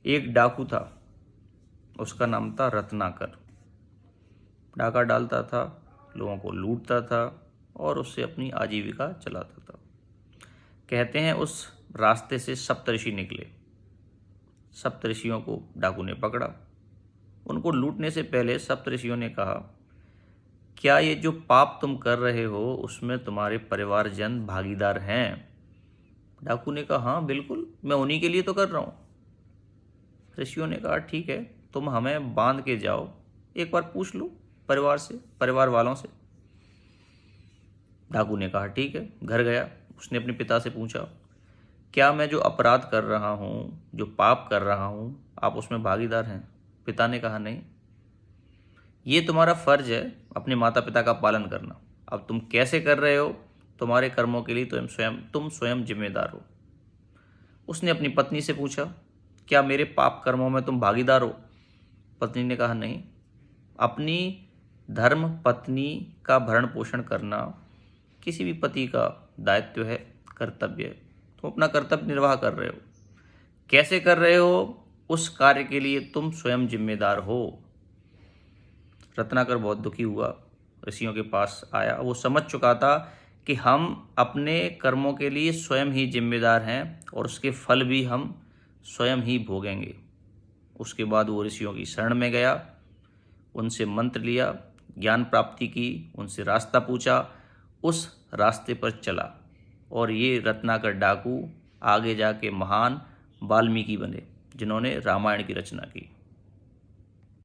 एक डाकू था, उसका नाम था रत्नाकर। डाका डालता था, लोगों को लूटता था और उससे अपनी आजीविका चलाता था। कहते हैं उस रास्ते से सप्तऋषि निकले। सप्तऋषियों को डाकू ने पकड़ा। उनको लूटने से पहले सप्तऋषियों ने कहा, क्या ये जो पाप तुम कर रहे हो उसमें तुम्हारे परिवारजन भागीदार हैं? डाकू ने कहा, हाँ बिल्कुल, मैं उन्हीं के लिए तो कर रहा हूँ। ऋषियों ने कहा, ठीक है, तुम हमें बांध के जाओ, एक बार पूछ लो परिवार से, परिवार वालों से। डाकू ने कहा, ठीक है। घर गया, उसने अपने पिता से पूछा, क्या मैं जो अपराध कर रहा हूँ, जो पाप कर रहा हूँ, आप उसमें भागीदार हैं? पिता ने कहा, नहीं। ये तुम्हारा फर्ज है अपने माता पिता का पालन करना। अब तुम कैसे कर रहे हो, तुम्हारे कर्मों के लिए तुम स्वयं जिम्मेदार हो। उसने अपनी पत्नी से पूछा, क्या मेरे पाप कर्मों में तुम भागीदार हो? पत्नी ने कहा, नहीं। अपनी धर्म पत्नी का भरण पोषण करना किसी भी पति का दायित्व है, कर्तव्य है। तुम अपना कर्तव्य निर्वाह कर रहे हो। कैसे कर रहे हो, उस कार्य के लिए तुम स्वयं जिम्मेदार हो। रत्नाकर बहुत दुखी हुआ, ऋषियों के पास आया। वो समझ चुका था कि हम अपने कर्मों के लिए स्वयं ही जिम्मेदार हैं और उसके फल भी हम स्वयं ही भोगेंगे। उसके बाद वो ऋषियों की शरण में गया, उनसे मंत्र लिया, ज्ञान प्राप्ति की, उनसे रास्ता पूछा, उस रास्ते पर चला और ये रत्नाकर डाकू आगे जाके महान वाल्मीकि बने, जिन्होंने रामायण की रचना की।